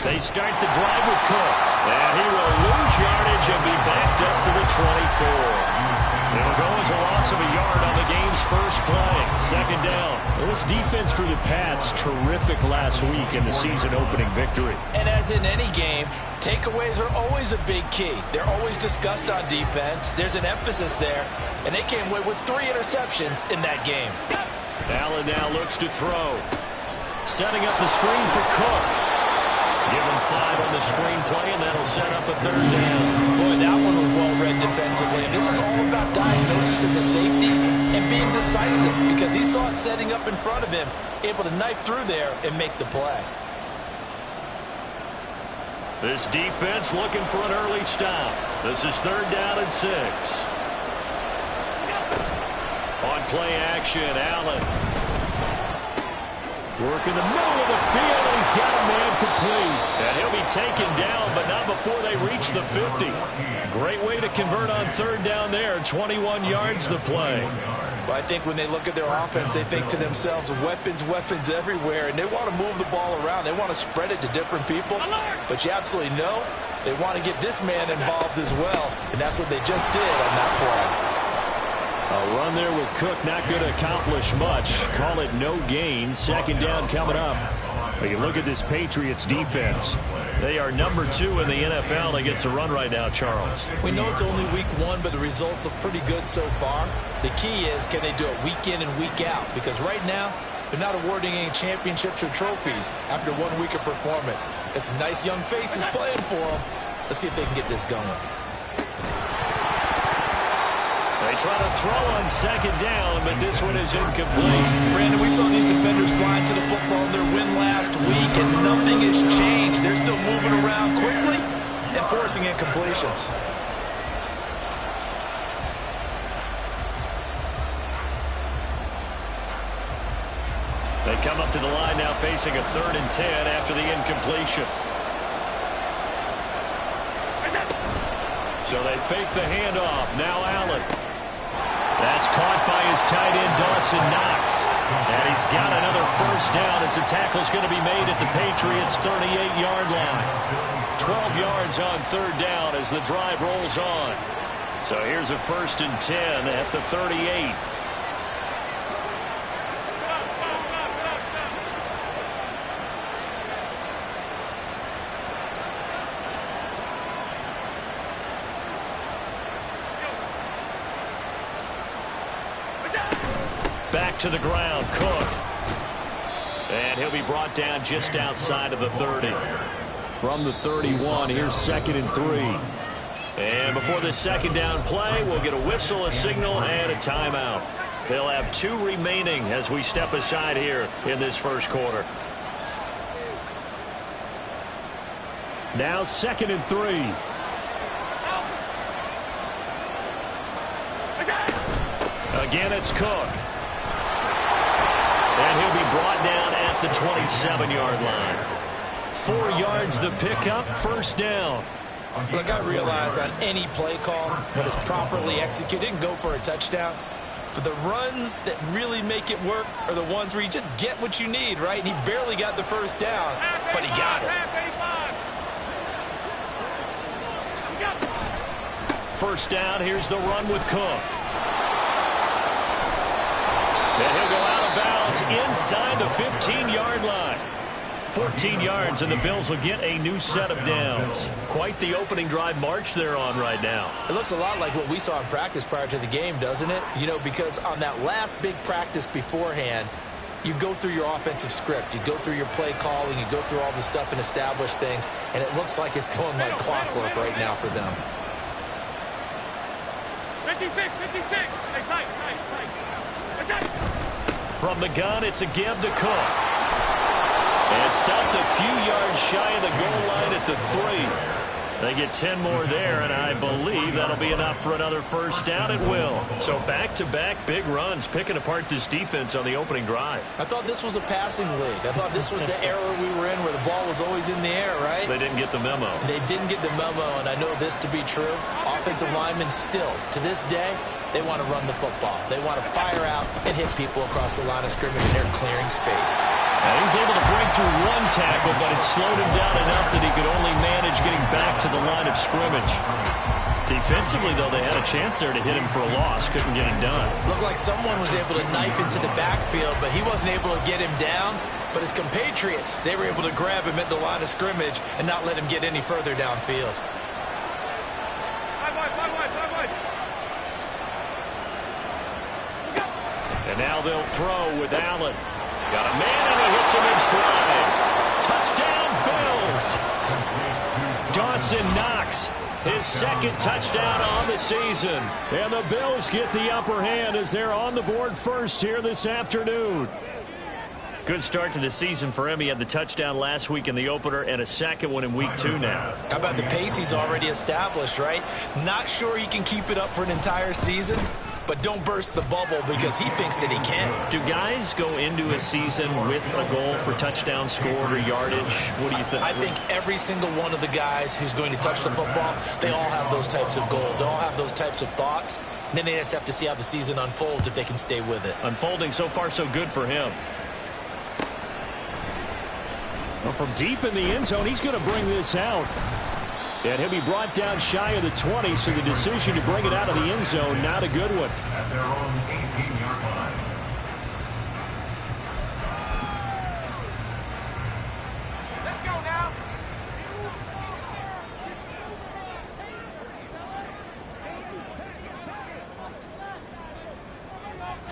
They start the drive with Cook. And he will lose yardage and be backed up to the 24. It'll go as a loss of a yard on the game's first play. Second down. This defense for the Pats, terrific last week in the season-opening victory. And as in any game, takeaways are always a big key. They're always discussed on defense. There's an emphasis there, and they came away with 3 interceptions in that game. Allen now looks to throw. Setting up the screen for Cook. Give him 5 on the screen play, and that'll set up a third down. Boy, that one was well-read defensively. And this is all about diagnosis as a safety and being decisive, because he saw it setting up in front of him, able to knife through there and make the play. This defense looking for an early stop. This is 3rd down and 6. On play action, Allen. Working the middle of the field, and he's got a man complete. And he'll be taken down, but not before they reach the 50. Great way to convert on 3rd down there. 21 yards the play. Well, I think when they look at their offense, they think to themselves, weapons, weapons everywhere, and they want to move the ball around. They want to spread it to different people. But you absolutely know they want to get this man involved as well, and that's what they just did on that play. A run there with Cook, not going to accomplish much. Call it no gain. 2nd down coming up. But you look at this Patriots defense. They are number 2 in the NFL against the run right now, Charles. We know it's only week 1, but the results look pretty good so far. The key is, can they do it week in and week out? Because right now, they're not awarding any championships or trophies after 1 week of performance. Got some nice young faces playing for them. Let's see if they can get this going. They try to throw on 2nd down, but this one is incomplete. Brandon, we saw these defenders flying to the football in their win last week, and nothing has changed. They're still moving around quickly and forcing incompletions. They come up to the line now facing a 3rd and 10 after the incompletion. So they fake the handoff. Now Allen. That's caught by his tight end, Dawson Knox. And he's got another 1st down as the tackle's going to be made at the Patriots' 38-yard line. 12 yards on 3rd down as the drive rolls on. So here's a 1st and 10 at the 38. Back to the ground, Cook. And he'll be brought down just outside of the 30. From the 31, here's 2nd and 3. And before the 2nd down play, we'll get a whistle, a signal, and a timeout. They'll have 2 remaining as we step aside here in this 1st quarter. Now 2nd and 3. Again, it's Cook. And he'll be brought down at the 27-yard line. 4 yards the pickup, 1st down. Look, I realize on any play call, when it's properly executed, it can go for a touchdown. But the runs that really make it work are the ones where you just get what you need, right? And he barely got the 1st down, but he got it. 1st down, here's the run with Cook. And he'll go out of bounds inside the 15-yard line. 14 yards, and the Bills will get a new set of downs. Quite the opening drive march they're on right now. It looks a lot like what we saw in practice prior to the game, doesn't it? You know, because on that last big practice beforehand, you go through your offensive script. You go through your play calling. You go through all the stuff and establish things. And it looks like it's going like clockwork right now for them. 56, 56. Hey, tight. From the gun, it's a give to Cook. And stopped a few yards shy of the goal line at the 3. They get 10 more there, and I believe that'll be enough for another 1st down. It will. So back-to-back big runs, picking apart this defense on the opening drive. I thought this was a passing league. I thought this was the era we were in where the ball was always in the air, right? They didn't get the memo. They didn't get the memo, and I know this to be true. Offensive linemen still, to this day, They want to run the football. They want to fire out and hit people across the line of scrimmage, and they're clearing space. And he's able to break through one tackle, but it slowed him down enough that he could only manage getting back to the line of scrimmage. Defensively, though, they had a chance there to hit him for a loss. Couldn't get it done. Looked like someone was able to knife into the backfield, but he wasn't able to get him down. But his compatriots, they were able to grab him at the line of scrimmage and not let him get any further downfield. And now they'll throw with Allen. Got a man and he hits him in stride. Touchdown, Bills. Dawson Knox, his second touchdown on the season. And the Bills get the upper hand as they're on the board first here this afternoon. Good start to the season for him. He had the touchdown last week in the opener and a second one in week 2 now. How about the pace he's already established, right? Not sure he can keep it up for an entire season, but don't burst the bubble because he thinks that he can. Do guys go into a season with a goal for touchdown scored or yardage? What do you think? I think every single one of the guys who's going to touch the football, they all have those types of goals. They all have those types of thoughts. And then they just have to see how the season unfolds if they can stay with it. Unfolding so far so good for him. Well, from deep in the end zone, he's going to bring this out. And he'll be brought down shy of the 20, so the decision to bring it out of the end zone, not a good one. At their own 18-yard line. Let's go now.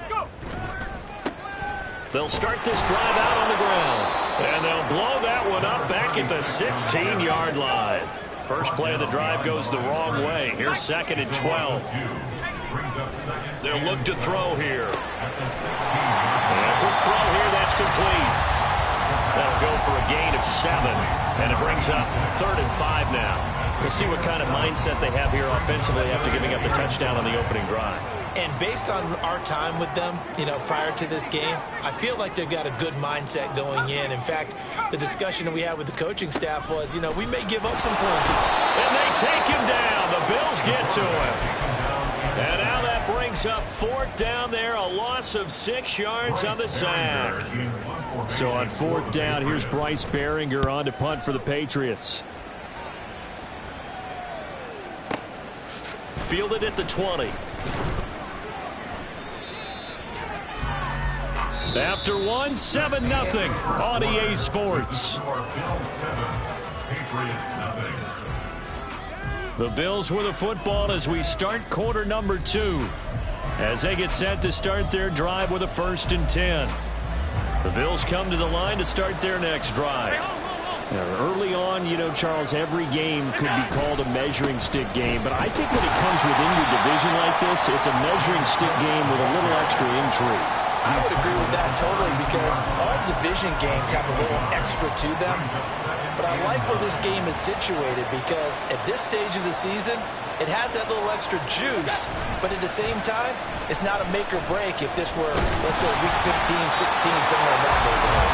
Go. They'll start this drive out on the ground. And they'll blow that one up back at the 16-yard line. First play of the drive goes the wrong way. Here's 2nd and 12. They'll look to throw here. And a quick throw here, that's complete. That'll go for a gain of 7. And it brings up 3rd and 5 now. We'll see what kind of mindset they have here offensively after giving up the touchdown on the opening drive. And based on our time with them, prior to this game, I feel like they've got a good mindset going in. In fact, the discussion that we had with the coaching staff was, we may give up some points. And they take him down. The Bills get to him. And now that brings up 4th down there, a loss of 6 yards on the sack. So on 4th down, here's Bryce Behringer on to punt for the Patriots. Fielded at the 20. After 1, 7-0 on EA Sports. The Bills with the football as we start quarter number 2. As they get set to start their drive with a 1st and 10. The Bills come to the line to start their next drive. Early on, Charles, every game could be called a measuring stick game. But I think when it comes within your division like this, it's a measuring stick game with a little extra intrigue. I would agree with that totally because all division games have a little extra to them. But I like where this game is situated because at this stage of the season, it has that little extra juice. But at the same time, it's not a make or break if this were, let's say, week 15, 16, somewhere in that neighborhood.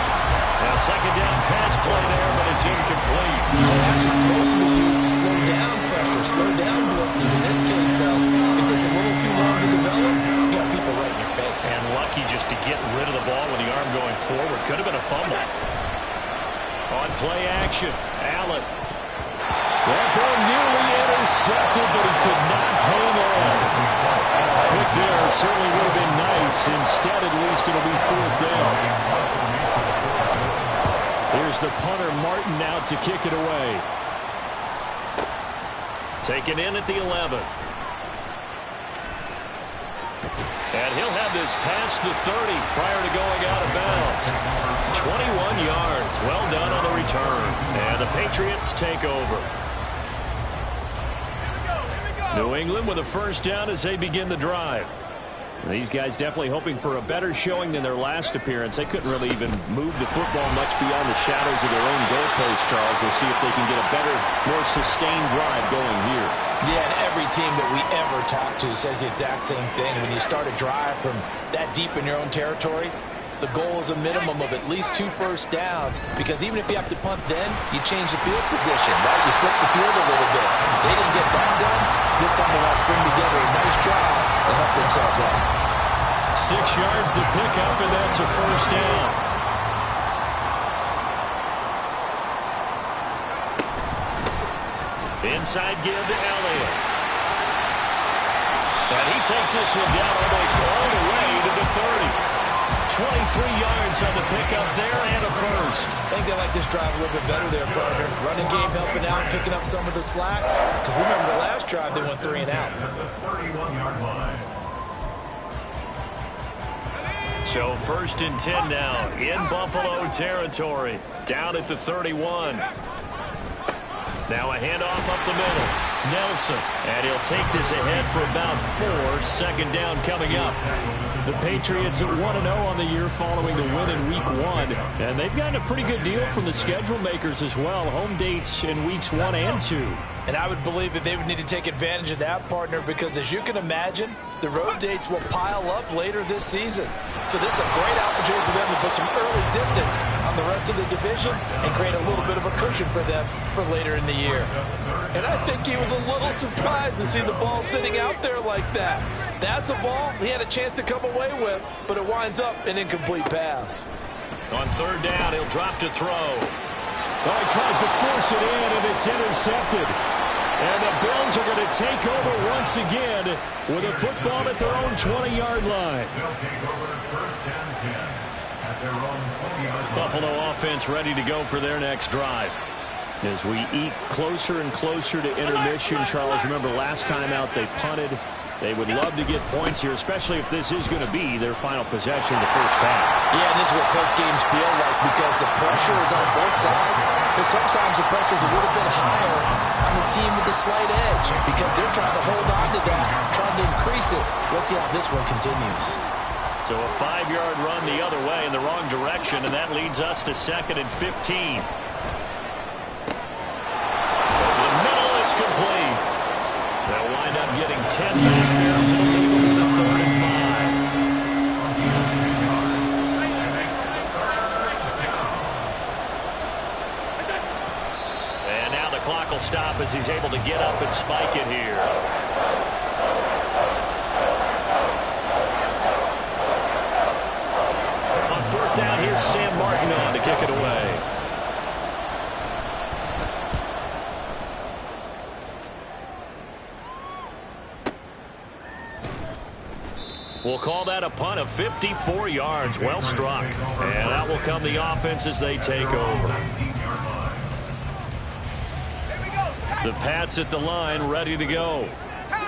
A 2nd down pass play there, but it's incomplete. It's actually supposed to be used to slow down pressure, slow down blitzes. In this case, though, if it takes a little too long to develop, you got people right in your face. And lucky just to get rid of the ball with the arm going forward. Could have been a fumble. On play action, Allen. That ball nearly intercepted, but he could not hang on. Quick there certainly would have been nice. Instead, at least it'll be 4th down. Here's the punter, Martin, out to kick it away. Taken in at the 11. And he'll have this past the 30 prior to going out of bounds. 21 yards. Well done on the return. And the Patriots take over. New England with a 1st down as they begin the drive. These guys definitely hoping for a better showing than their last appearance. They couldn't really even move the football much beyond the shadows of their own goalpost, Charles. We'll see if they can get a better, more sustained drive going here. Yeah, and every team that we ever talk to says the exact same thing. When you start a drive from that deep in your own territory, the goal is a minimum of at least 2 first downs, because even if you have to punt then, you change the field position, right? You flip the field a little bit. They didn't get that done. This time they want to string together a nice drive and help themselves out. 6 yards the pickup, and that's a first down. Inside give to Elliott. And he takes this one down almost all the way to the 30. 23 yards on the pickup there and a first. I think they like this drive a little bit better there, partner. Running game helping out, picking up some of the slack. Because remember the last drive, they went 3 and out. At the 31-yard line. So 1st and 10 now in Buffalo territory. Down at the 31. Now a handoff up the middle. Nelson. And he'll take this ahead for about 4. Second down coming up. The Patriots at 1-0 on the year following the win in Week 1. And they've gotten a pretty good deal from the schedule makers as well. Home dates in Weeks 1 and 2. And I would believe that they would need to take advantage of that, partner, because as you can imagine, the road dates will pile up later this season. So this is a great opportunity for them to put some early distance on the rest of the division and create a little bit of a cushion for them for later in the year. And I think he was a little surprised to see the ball sitting out there like that. That's a ball he had a chance to come away with, but it winds up an incomplete pass. On 3rd down, he'll drop to throw. Oh, he tries to force it in, and it's intercepted. And the Bills are going to take over once again with a football at their own 20-yard line. They'll take over 1st and 10 at their own 20-yard line. Buffalo offense ready to go for their next drive. As we eat closer and closer to intermission, Charles, remember last time out they punted. They would love to get points here, especially if this is going to be their final possession of the first half. Yeah, and this is what close games feel like because the pressure is on both sides. But sometimes the pressure is a little bit higher on the team with the slight edge because they're trying to hold on to that, trying to increase it. Let's see how this one continues. So a 5-yard run the other way in the wrong direction, and that leads us to 2nd and 15. Over the middle, it's complete. They'll wind up getting 10 back there, so they'll leave them with a 3rd and 5. And now the clock will stop as he's able to get up and spike it here. On 4th down, here's Sam Martin on to kick it away. We'll call that a punt of 54 yards. Well struck. And that will come the offense as they take over. The Pats at the line ready to go.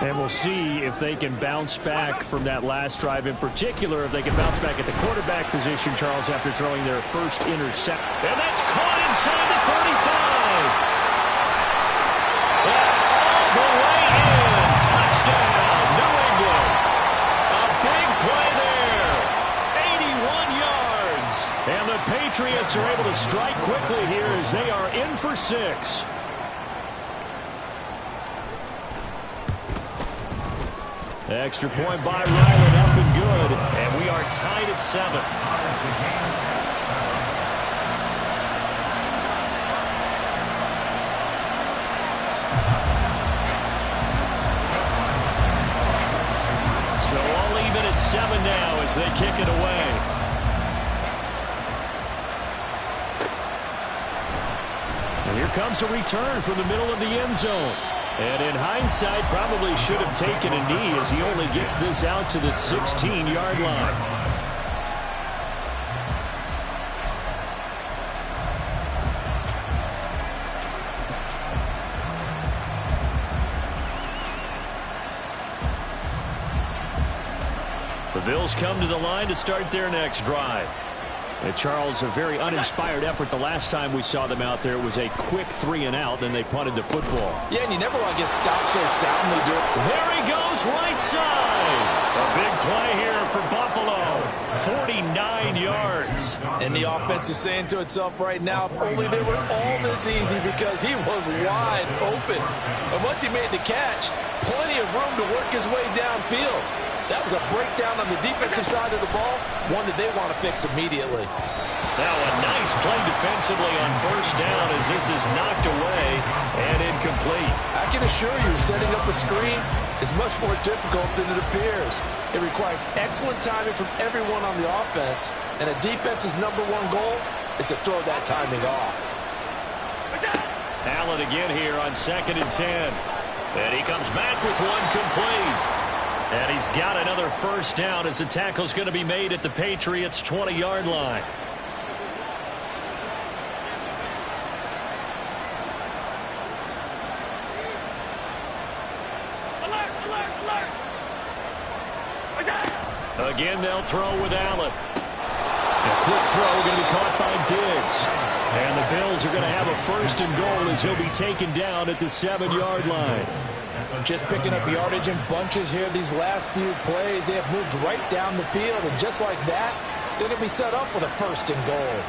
And we'll see if they can bounce back from that last drive. In particular, if they can bounce back at the quarterback position, Charles, after throwing their first intercept. And that's caught inside the 35. And all the way in. Touchdown, New England. Big play there. 81 yards. And the Patriots are able to strike quickly here as they are in for 6. Extra point by Ryland, up and good. And we are tied at 7. So all even at 7 now as they kick it away. And here comes a return from the middle of the end zone. And in hindsight, probably should have taken a knee as he only gets this out to the 16-yard line. The Bills come to the line to start their next drive. And Charles, a very uninspired effort the last time we saw them out there. It was a quick 3-and-out, then they punted the football. Yeah, and you never want to get stopped so soundly. There he goes, right side. A big play here for Buffalo. 49 yards. And the offense is saying to itself right now, if only they were all this easy because he was wide open. And once he made the catch, plenty of room to work his way downfield. That was a breakdown on the defensive side of the ball, one that they want to fix immediately. Now a nice play defensively on first down as this is knocked away and incomplete. I can assure you, setting up a screen is much more difficult than it appears. It requires excellent timing from everyone on the offense, and a defense's #1 goal is to throw that timing off. Allen again here on 2nd and 10. And he comes back with one complete. And he's got another first down as the tackle's going to be made at the Patriots' 20-yard line. Again, they'll throw with Allen. A quick throw going to be caught by Diggs. And the Bills are going to have a 1st and goal as he'll be taken down at the 7-yard line. Just picking up yardage in bunches here these last few plays. They have moved right down the field, and just like that, they're going to be set up with a 1st and goal.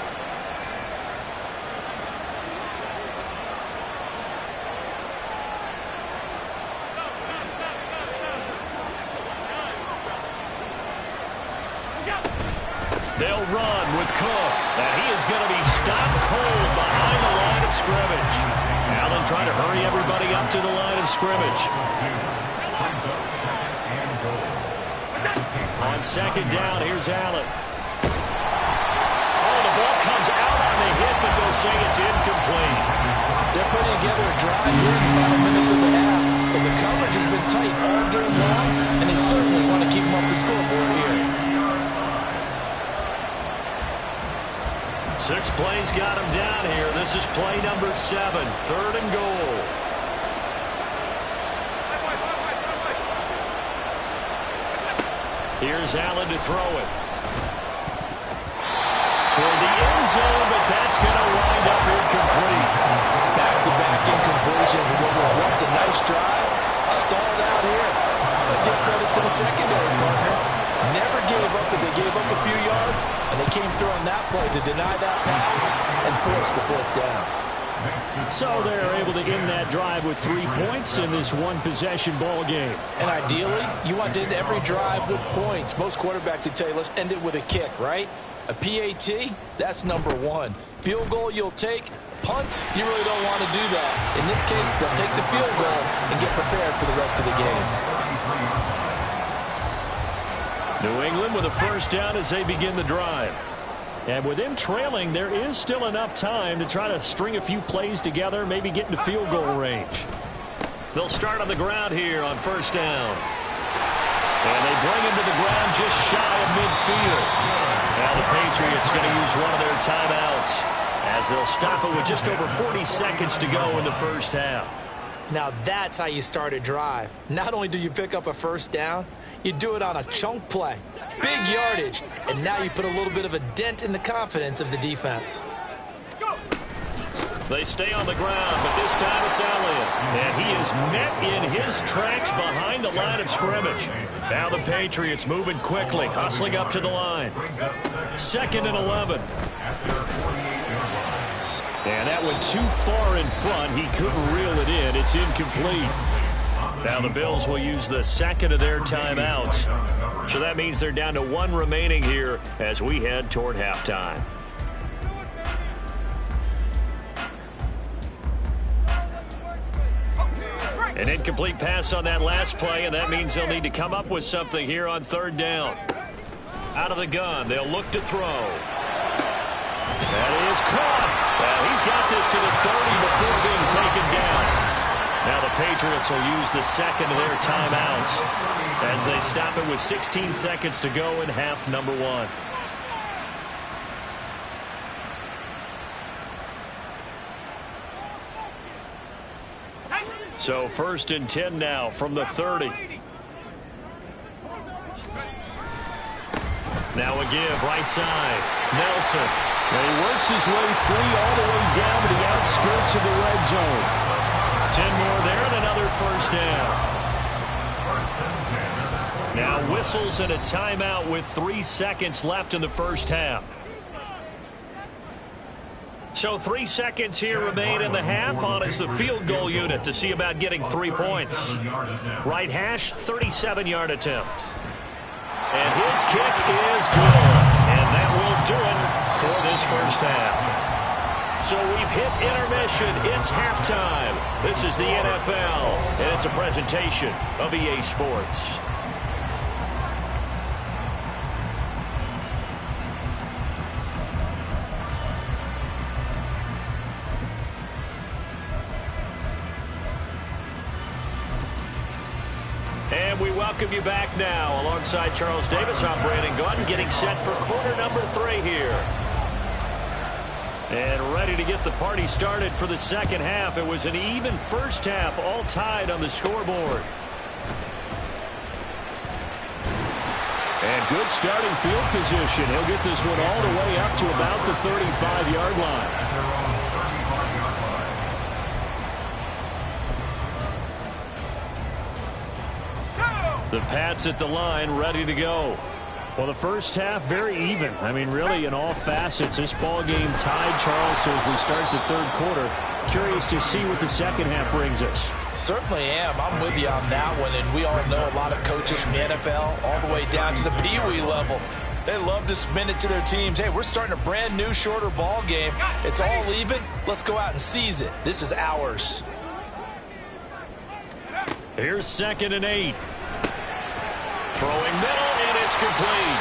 They'll run with Cook, and he is going to be stopped cold behind the line of scrimmage. Allen trying to hurry everybody up to the line of scrimmage. On 2nd down, here's Allen. Oh, the ball comes out on the hit, but they'll say it's incomplete. They're putting together a drive here in the final minutes of the half, but the coverage has been tight all game long, and they certainly want to keep them off the scoreboard here. 6 plays got him down here. This is play number 7, 3rd and goal. Here's Allen to throw it. Toward the end zone, but that's going to wind up incomplete. Back-to-back incompletions of what was once a nice drive. Stalled out here. But give credit to the secondary partner. Never gave up as they gave up a few yards, and they came through on that play to deny that pass and force the 4th down. So they're able to end that drive with 3 points in this one-possession ball game. And ideally, you want to end every drive with points. Most quarterbacks would tell you, let's end it with a kick, right? A PAT, that's #1. Field goal you'll take. Punts, you really don't want to do that. In this case, they'll take the field goal and get prepared for the rest of the game. New England with a 1st down as they begin the drive. And with them trailing, there is still enough time to try to string a few plays together, maybe get into field goal range. They'll start on the ground here on 1st down. And they bring him to the ground just shy of midfield. Now the Patriots going to use one of their timeouts as they'll stop it with just over 40 seconds to go in the 1st half. Now that's how you start a drive. Not only do you pick up a 1st down, you do it on a chunk play. Big yardage, and now you put a little bit of a dent in the confidence of the defense. They stay on the ground, but this time it's Elliott. And he is met in his tracks behind the line of scrimmage. Now the Patriots moving quickly, hustling up to the line. 2nd and 11. And that went too far in front. He couldn't reel it in. It's incomplete. Now the Bills will use the 2nd of their timeouts. So that means they're down to 1 remaining here as we head toward halftime. An incomplete pass on that last play, and that means they'll need to come up with something here on 3rd down. Out of the gun, they'll look to throw. That is caught. Well, he's got this to the 30 before being taken down. Now the Patriots will use the 2nd of their timeouts as they stop it with 16 seconds to go in half number 1. So 1st and 10 now from the 30. Now a give right side. Nelson. And he works his way free all the way down to the outskirts of the red zone. 10 more there and another 1st down. Now whistles and a timeout with 3 seconds left in the 1st half. So 3 seconds here remain in the half on as the field goal unit to see about getting 3 points. Right hash, 37-yard attempt. And his kick is good. And that will do it for this this first half. So we've hit intermission. It's halftime. This is the NFL, and it's a presentation of EA Sports. And we welcome you back now. Alongside Charles Davis, I'm Brandon Gaudin, getting set for quarter number 3 here. And ready to get the party started for the second half. It was an even first half, all tied on the scoreboard. And good starting field position. He'll get this one all the way up to about the 35-yard line. The Pats at the line, ready to go. Well, the first half, very even. I mean, really, in all facets, this ball game tied, Charles, so as we start the third quarter. Curious to see what the second half brings us. Certainly am. I'm with you on that one, and we all know a lot of coaches from the NFL all the way down to the Pee-wee level. They love to spin it to their teams. Hey, we're starting a brand new, shorter ball game. It's all even. Let's go out and seize it. This is ours. Here's 2nd and 8. Throwing middle, and it's complete.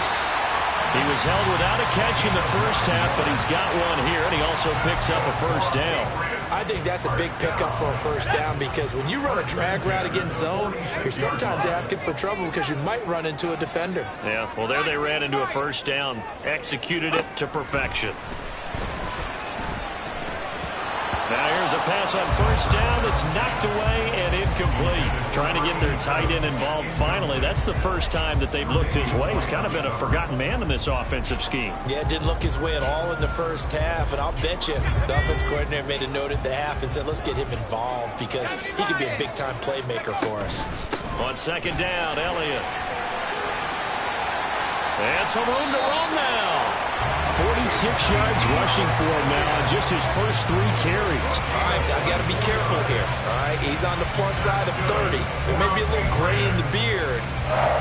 He was held without a catch in the first half, but he's got one here, and he also picks up a first down. I think that's a big pickup for a first down because when you run a drag route against zone, you're sometimes asking for trouble because you might run into a defender. Yeah, well, there they ran into a first down. Executed it to perfection. Now here's a pass on first down that's knocked away and incomplete. Trying to get their tight end involved finally. That's the first time that they've looked his way. He's kind of been a forgotten man in this offensive scheme. Yeah, it didn't look his way at all in the first half, and I'll bet you the offense coordinator made a note at the half and said, let's get him involved because he could be a big-time playmaker for us. On 2nd down, Elliott. And some room to run now. 46 yards rushing for him now on just his first 3 carries. All right, I got to be careful here. All right, he's on the plus side of 30. There may be a little gray in the beard,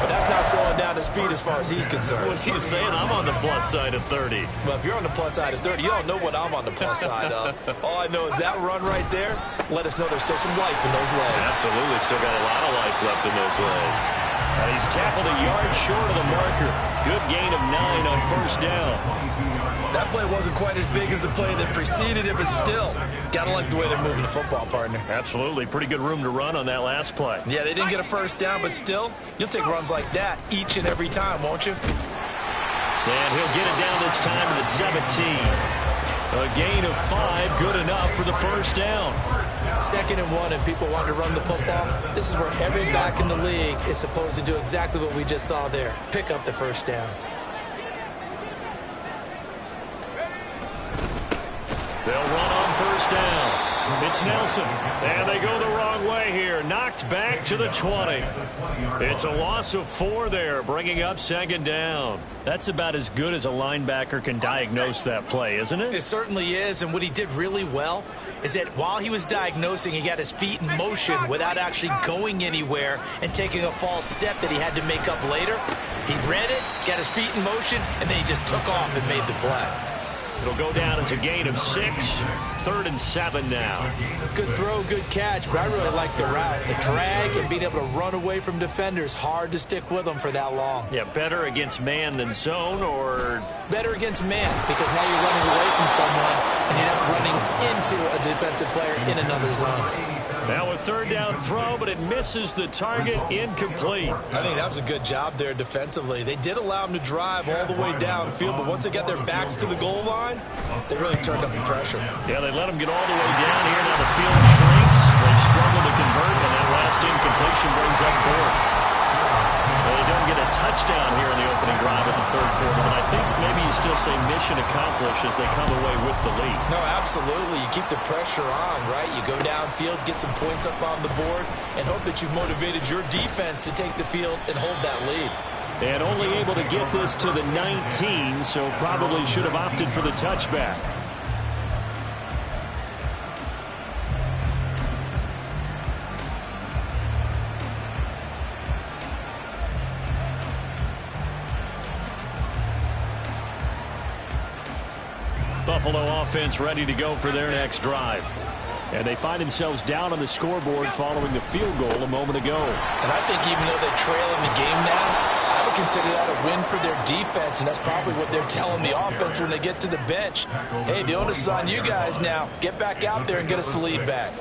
but that's not slowing down his speed as far as he's concerned. What he's saying, I'm on the plus side of 30. Well, if you're on the plus side of 30, you don't know what I'm on the plus side of. All I know is that run right there, let us know there's still some life in those legs. Absolutely, still got a lot of life left in those legs. And he's tackled a yard short of the marker. Good gain of 9 on first down. That play wasn't quite as big as the play that preceded it, but still, gotta like the way they're moving the football, partner. Absolutely. Pretty good room to run on that last play. Yeah, they didn't get a first down, but still, you'll take runs like that each and every time, won't you? And he'll get it down this time to the 17. A gain of 5, good enough for the first down. 2nd and 1, and people want to run the football. This is where every back in the league is supposed to do exactly what we just saw there. Pick up the first down. They'll run on first down. It's Nelson. And they go the wrong way here. Knocked back to the 20. It's a loss of 4 there, bringing up 2nd down. That's about as good as a linebacker can diagnose that play, isn't it? It certainly is, and what he did really well is that while he was diagnosing, he got his feet in motion without actually going anywhere and taking a false step that he had to make up later. He read it, got his feet in motion, and then he just took off and made the play. It'll go down as a gain of 6. 3rd and 7 now. Good throw, good catch, but I really like the route. The drag and being able to run away from defenders, hard to stick with them for that long. Yeah, better against man than zone, or? Better against man, because now you're running away from someone and you're not running into a defensive player in another zone. Now a 3rd down throw, but it misses the target. Incomplete. I think that was a good job there defensively. They did allow him to drive all the way downfield, but once they got their backs to the goal line, they really turned up the pressure. Yeah, they let him get all the way down here. Now the field shrinks. They struggle to convert, and that last incompletion brings up 4th. Well, they don't get a touchdown here in the opening drive of the 3rd quarter, but I think maybe you still say mission accomplished as they come away with the lead. No, absolutely. You keep the pressure on, right? You go downfield, get some points up on the board, and hope that you've motivated your defense to take the field and hold that lead. And only able to get this to the 19, so probably should have opted for the touchback. Buffalo offense ready to go for their next drive. And they find themselves down on the scoreboard following the field goal a moment ago. And I think even though they trail in the game now, I would consider that a win for their defense, and that's probably what they're telling the offense when they get to the bench. Hey, the onus is on you guys now. Get back out there and get us the lead back.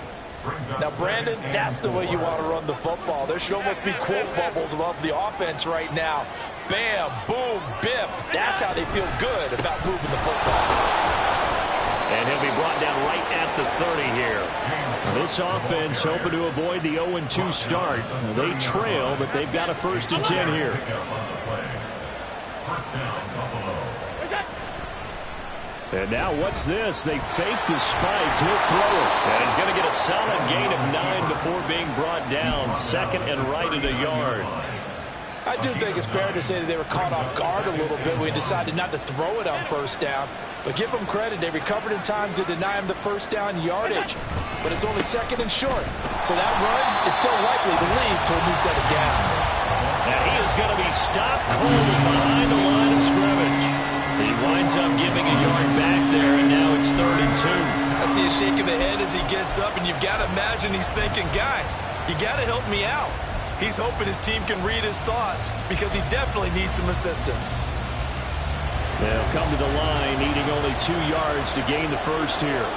Now, Brandon, that's the way you want to run the football. There should almost be quote bubbles above the offense right now. Bam, boom, biff. That's how they feel good about moving the football. And he'll be brought down right at the 30 here. This offense hoping to avoid the 0-2 start. They trail, but they've got a 1st and 10 here. And now what's this? They fake the spike. He'll throw it. And he's going to get a solid gain of 9 before being brought down. 2nd and right at a yard. I do think it's fair to say that they were caught off guard a little bit. We decided not to throw it on 1st down. But give them credit. They recovered in time to deny him the 1st down yardage. But it's only 2nd and short. So that run is still likely to lead to a new set of downs. And he is going to be stopped cold behind the line of scrimmage. He winds up giving a yard back there, and now it's 3rd and 2. I see a shake of the head as he gets up, and you've got to imagine he's thinking, guys, you got to help me out. He's hoping his team can read his thoughts because he definitely needs some assistance. They'll come to the line, needing only 2 yards to gain the 1st here.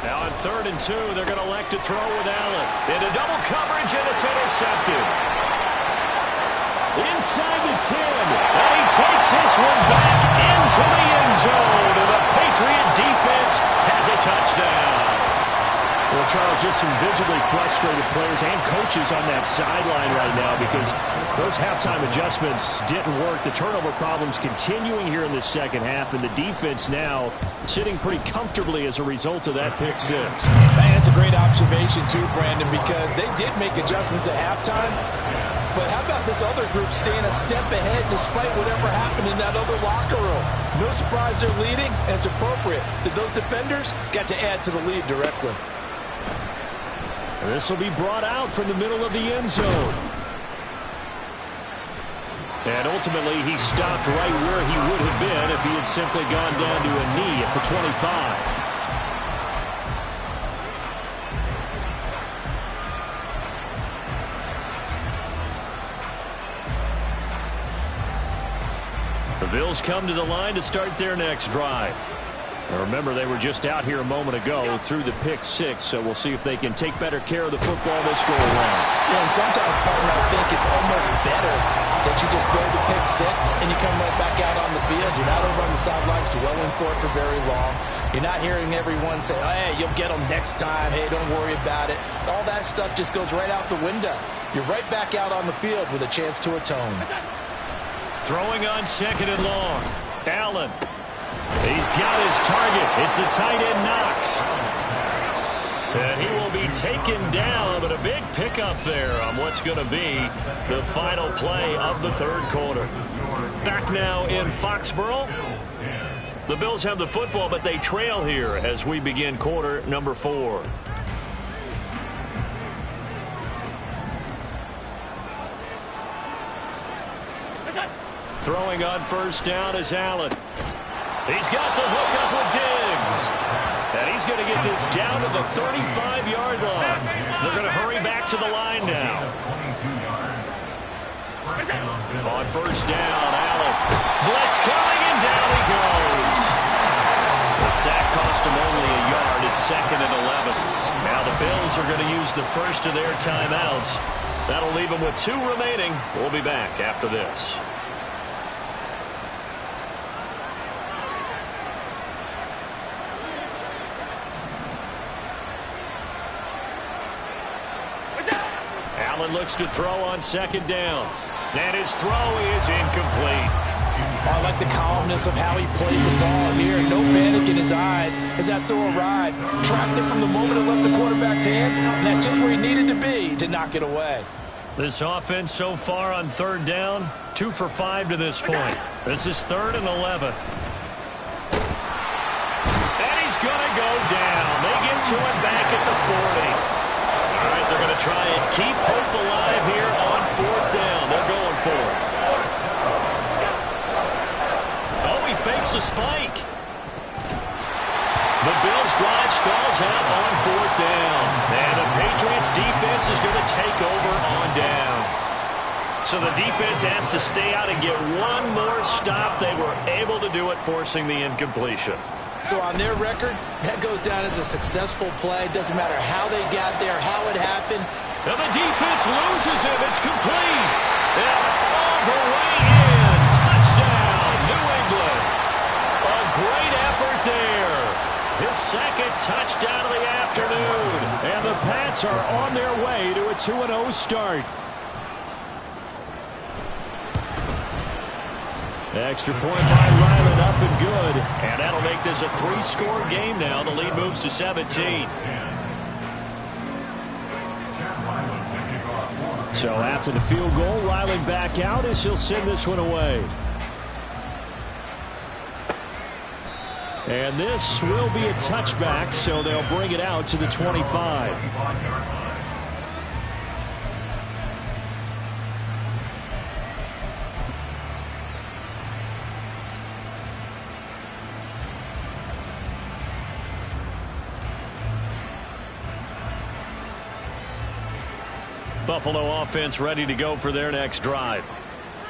Now on 3rd and 2, they're going to elect to throw with Allen. Into double coverage, and it's intercepted. Inside the 10, and he takes this one back into the end zone, and the Patriot defense has a touchdown. Well, Charles, just some visibly frustrated players and coaches on that sideline right now because those halftime adjustments didn't work. The turnover problems continuing here in the 2nd half, and the defense now sitting pretty comfortably as a result of that pick 6. Man, that's a great observation too, Brandon, because they did make adjustments at halftime. But how about this other group staying a step ahead despite whatever happened in that other locker room? No surprise they're leading, and it's appropriate that those defenders got to add to the lead directly. This will be brought out from the middle of the end zone. And ultimately, he stopped right where he would have been if he had simply gone down to a knee at the 25. The Bills come to the line to start their next drive. Now remember, they were just out here a moment ago through the pick 6, so we'll see if they can take better care of the football this go around. Yeah, and sometimes, partner, I think it's almost better that you just throw the pick 6 and you come right back out on the field. You're not over on the sidelines dwelling for it for very long. You're not hearing everyone say, oh, hey, you'll get them next time. Hey, don't worry about it. All that stuff just goes right out the window. You're right back out on the field with a chance to atone. Throwing on 2nd and long. Allen. He's got his target. It's the tight end Knox. And he will be taken down, but a big pickup there on what's going to be the final play of the 3rd quarter. Back now in Foxborough. The Bills have the football, but they trail here as we begin quarter number 4. Throwing on 1st down is Allen. He's got the hook up with Diggs. And he's going to get this down to the 35-yard line. They're going to hurry back to the line now. On 1st down, Allen. Blitz coming, and down he goes. The sack cost him only a yard. It's 2nd and 11. Now the Bills are going to use the first of their timeouts. That'll leave them with 2 remaining. We'll be back after this. Allen looks to throw on 2nd down. And his throw is incomplete. I like the calmness of how he played the ball here. No panic in his eyes as that throw arrived. Trapped it from the moment it left the quarterback's hand, and that's just where he needed to be to knock it away. This offense so far on 3rd down, 2 for 5 to this point. This is 3rd and 11. And he's going to go down. They get to him back at the All right, they're going to try and keep hope alive here on 4th down. They're going for it. Oh, he fakes a spike. The Bills' drive stalls out on 4th down. And the Patriots' defense is going to take over on down. So the defense has to stay out and get one more stop. They were able to do it, forcing the incompletion. So on their record, that goes down as a successful play. Doesn't matter how they got there, how it happened. Now the defense loses him. It's complete. And all the way in. Touchdown, New England. A great effort there. His second touchdown of the afternoon. And the Pats are on their way to a 2-0 start. Extra point by Ryland, up and good. And that'll make this a 3-score game now. The lead moves to 17. So after the field goal, Ryland back out as he'll send this one away. And this will be a touchback, so they'll bring it out to the 25. Buffalo offense ready to go for their next drive.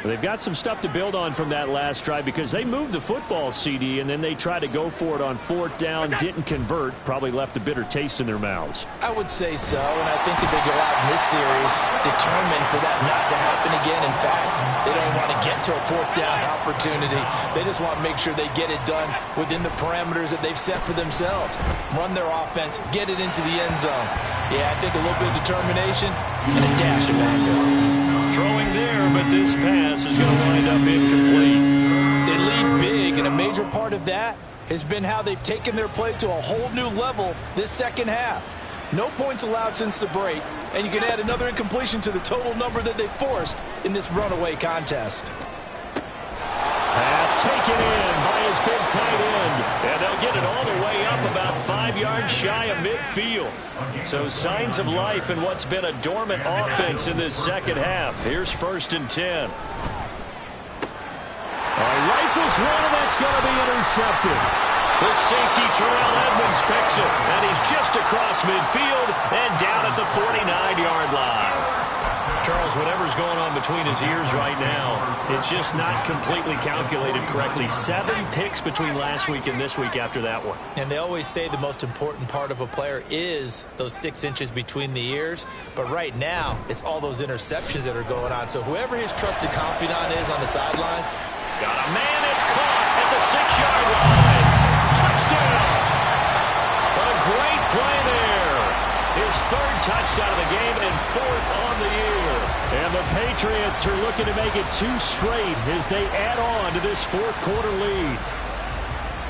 They've got some stuff to build on from that last drive because they moved the football, CD, and then they tried to go for it on 4th down, didn't convert, probably left a bitter taste in their mouths. I would say so, and I think that they go out in this series determined for that not to happen again. In fact, they don't want to get to a 4th down opportunity. They just want to make sure they get it done within the parameters that they've set for themselves. Run their offense, get it into the end zone. Yeah, I think a little bit of determination and a dash of anger. Throwing there, but this pass is going to wind up incomplete. They lead big, and a major part of that has been how they've taken their play to a whole new level this second half. No points allowed since the break, and you can add another incompletion to the total number that they forced in this runaway contest. Pass taken in by his big tight end. And they'll get it all the way up about 5 yards shy of midfield. So signs of life in what's been a dormant offense in this second half. Here's 1st and 10. Rifles one, and that's going to be intercepted. The safety, Terrell Edmonds, picks it. And he's just across midfield and down at the 49-yard line. Charles, whatever's going on between his ears right now, it's just not completely calculated correctly. 7 picks between last week and this week after that one. And they always say the most important part of a player is those 6 inches between the ears. But right now, it's all those interceptions that are going on. So whoever his trusted confidant is on the sidelines. Got a man, it's caught at the 6-yard line. Touchdown! A great play there. His 3rd touchdown of the game and 4th on the year. And the Patriots are looking to make it 2 straight as they add on to this 4th quarter lead.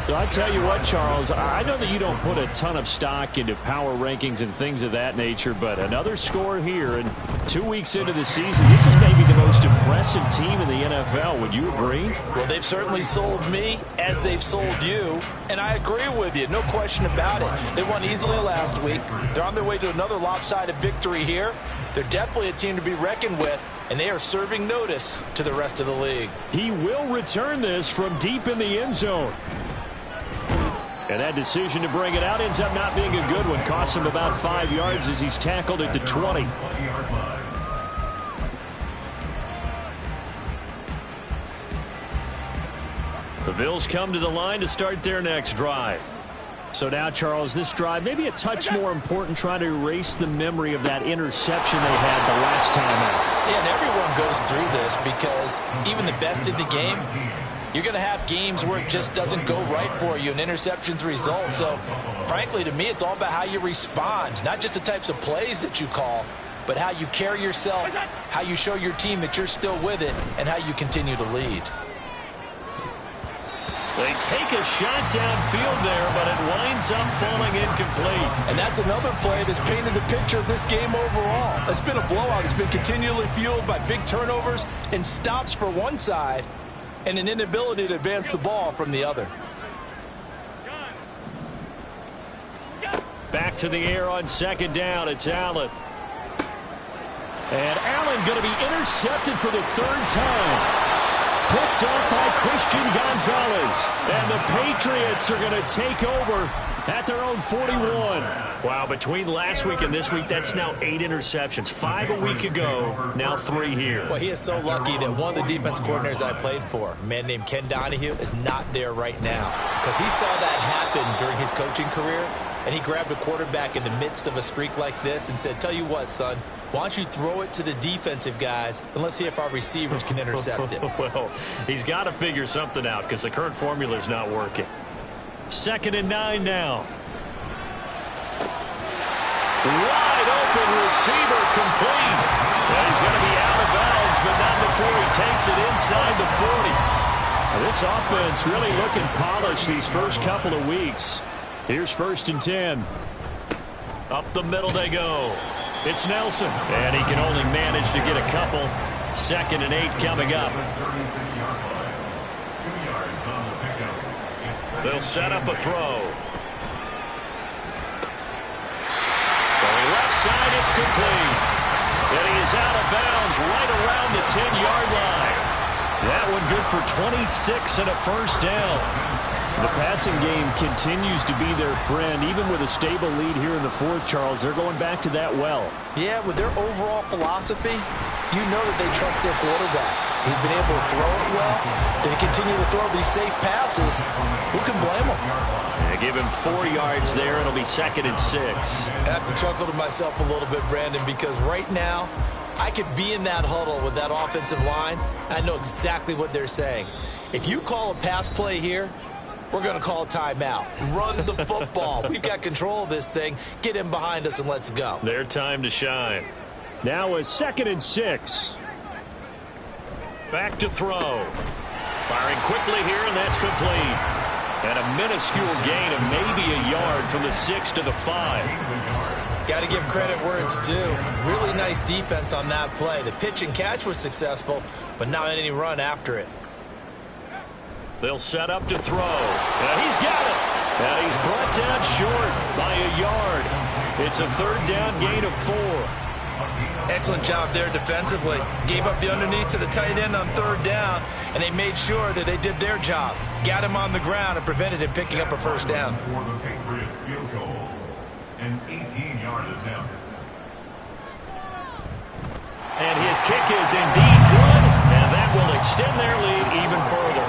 So I tell you what, Charles, I know that you don't put a ton of stock into power rankings and things of that nature, but another score here, and 2 weeks into the season, this is maybe the most impressive team in the NFL. Would you agree? Well, they've certainly sold me as they've sold you, and I agree with you, no question about it. They won easily last week. They're on their way to another lopsided victory here. They're definitely a team to be reckoned with, and they are serving notice to the rest of the league. He will return this from deep in the end zone. And that decision to bring it out ends up not being a good one. Costs him about 5 yards as he's tackled at the 20. The Bills come to the line to start their next drive. So now, Charles, this drive maybe a touch more important, trying to erase the memory of that interception they had the last time out. Yeah, and everyone goes through this because even the best in the game, you're going to have games where it just doesn't go right for you and interceptions result. So, frankly, to me, it's all about how you respond, not just the types of plays that you call, but how you carry yourself, how you show your team that you're still with it, and how you continue to lead. They take a shot downfield there, but it winds up falling incomplete. And that's another play that's painted the picture of this game overall. It's been a blowout. It's been continually fueled by big turnovers and stops for one side and an inability to advance the ball from the other. Back to the air on second down. It's Allen. And Allen going to be intercepted for the third time. Picked off by Christian Gonzalez. And the Patriots are going to take over at their own 41. Wow, between last week and this week, that's now 8 interceptions. 5 a week ago, now 3 here. Well, he is so lucky that one of the defense coordinators I played for, a man named Ken Donahue, is not there right now. Because he saw that happen during his coaching career, and he grabbed a quarterback in the midst of a streak like this and said, tell you what, son, why don't you throw it to the defensive guys, and let's see if our receivers can intercept it. Well, he's got to figure something out because the current formula is not working. 2nd and 9 now. Wide open receiver complete. And he's going to be out of bounds, but not before he takes it inside the 40. Now, this offense really looking polished these first couple of weeks. Here's 1st and 10. Up the middle they go. It's Nelson. And he can only manage to get a couple. 2nd and 8 coming up. They'll set up a throw. From left side, it's complete. And he is out of bounds right around the 10-yard line. That one good for 26 and a first down. The passing game continues to be their friend. Even with a stable lead here in the 4th, Charles, they're going back to that well. Yeah, with their overall philosophy, you know that they trust their quarterback. He's been able to throw it well. They continue to throw these safe passes. Who can blame them? They give him 4 yards there. It'll be 2nd and 6. I have to chuckle to myself a little bit, Brandon, because right now, I could be in that huddle with that offensive line. I know exactly what they're saying. If you call a pass play here, we're going to call a timeout. Run the football. We've got control of this thing. Get in behind us and let's go. Their time to shine. Now is 2nd and 6. Back to throw. Firing quickly here, and that's complete. And a minuscule gain of maybe a yard from the 6 to the 5. Got to give credit where it's due. Really nice defense on that play. The pitch and catch was successful, but not any run after it. They'll set up to throw. And he's got it. And he's brought down short by a yard. It's a 3rd down gain of 4. Excellent job there defensively. Gave up the underneath to the tight end on 3rd down, and they made sure that they did their job. Got him on the ground and prevented him picking up a first down. For the Patriots field goal, an 18-yard attempt. And his kick is indeed good, and that will extend their lead even further.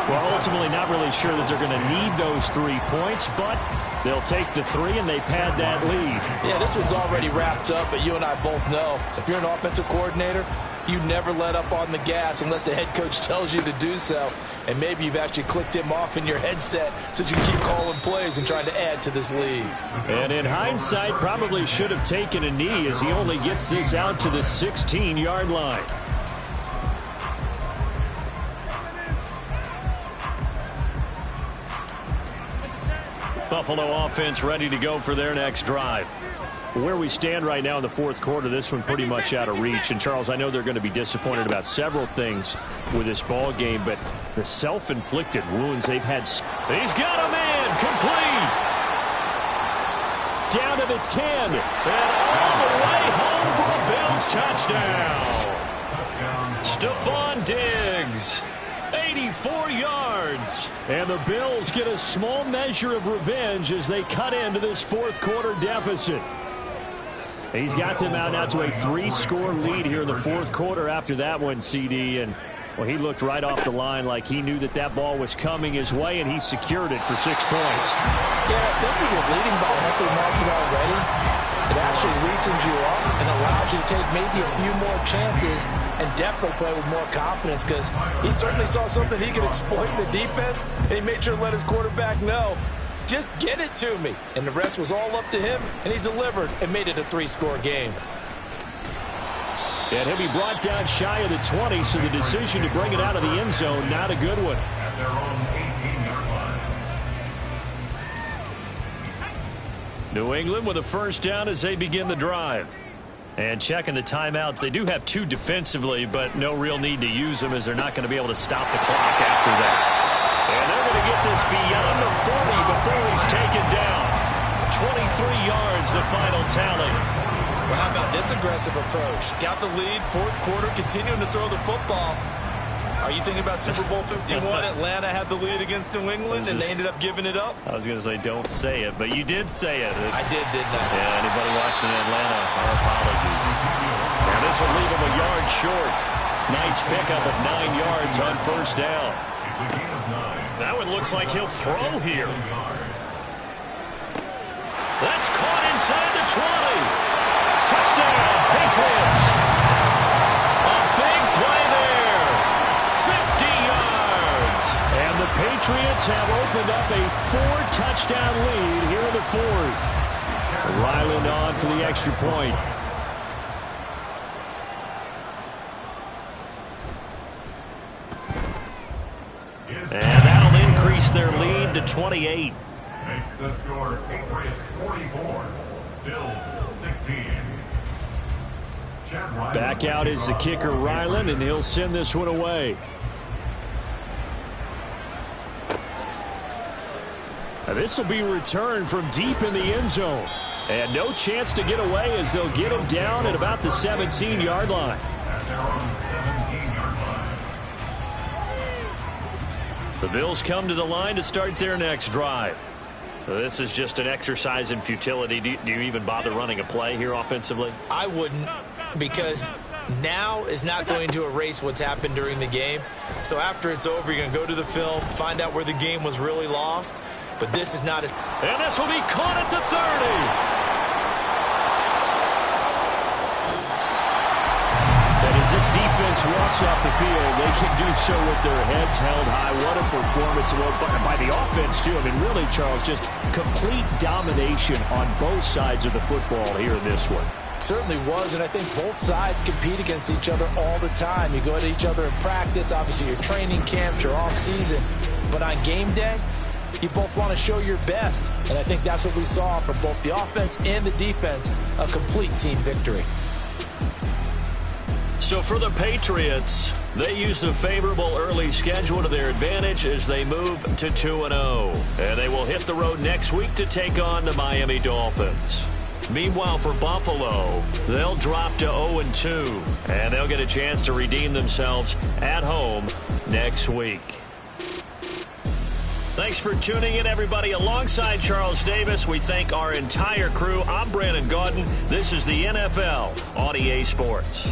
Well, ultimately not really sure that they're going to need those 3 points, but they'll take the 3 and they pad that lead. Yeah, this one's already wrapped up, but you and I both know if you're an offensive coordinator, you never let up on the gas unless the head coach tells you to do so. And maybe you've actually clicked him off in your headset so you can keep calling plays and trying to add to this lead. And in hindsight, probably should have taken a knee as he only gets this out to the 16-yard line. Buffalo offense ready to go for their next drive. Where we stand right now in the 4th quarter, this one pretty much out of reach. And, Charles, I know they're going to be disappointed about several things with this ball game, but the self-inflicted wounds they've had. He's got a man complete. Down to the 10. And all the way home for a Bills touchdown. Stephon Diggs. 84 yards. And the Bills get a small measure of revenge as they cut into this 4th quarter deficit. He's got them out now to a 3-score lead here in the 4th quarter after that one, CD. And, well, he looked right off the line like he knew that that ball was coming his way, and he secured it for 6 points. Yeah, I think when you're leading by a healthy margin already, it actually loosens you up and allows you to take maybe a few more chances and definitely play with more confidence, because he certainly saw something he could exploit in the defense, and he made sure to let his quarterback know, just get it to me. And the rest was all up to him, and he delivered and made it a 3-score game. And he'll be brought down shy of the 20, so the decision to bring it out of the end zone, not a good one. At their own 18-yard line. New England with a first down as they begin the drive. And checking the timeouts, they do have 2 defensively, but no real need to use them as they're not going to be able to stop the clock after that. And they're going to get this beyond the 40 before he's taken down. 23 tally. Well, how about this aggressive approach? Got the lead, fourth quarter, continuing to throw the football. Are you thinking about Super Bowl 51? Atlanta had the lead against New England, and they ended up giving it up? I was going to say don't say it, but you did say it. I did, didn't I? Yeah, anybody watching Atlanta, our apologies. Now this will leave him a yard short. Nice pickup of 9 yards on first down. That one looks like he'll throw here. That's caught inside the 20. Touchdown, Patriots. A big play there. 50 yards. And the Patriots have opened up a 4-touchdown lead here in the fourth. Ryland on for the extra point. And that'll increase their lead to 28. Makes the score Patriots 44, Bills 16. Back out is the kicker Ryland, and he'll send this one away. Now this will be returned from deep in the end zone. And no chance to get away as they'll get him down at about the 17-yard line. At their own 17-yard line. The Bills come to the line to start their next drive. So this is just an exercise in futility. Do you even bother running a play here offensively? I wouldn't, because now is not going to erase what's happened during the game. So after it's over, you're going to go to the film, find out where the game was really lost. But this is not as... And this will be caught at the 30. And as this defense walks off the field, they can do so with their heads held high. What a performance by the offense, too. I mean, really, Charles, just complete domination on both sides of the football here in this one. Certainly was, and I think both sides compete against each other all the time. You go at each other in practice, obviously your training camps, your off-season. But on game day, you both want to show your best. And I think that's what we saw from both the offense and the defense, a complete team victory. So for the Patriots, they used a favorable early schedule to their advantage as they move to 2-0. And they will hit the road next week to take on the Miami Dolphins. Meanwhile, for Buffalo, they'll drop to 0-2, and they'll get a chance to redeem themselves at home next week. Thanks for tuning in, everybody. Alongside Charles Davis, we thank our entire crew. I'm Brandon Gaudin. This is the NFL on EA Sports.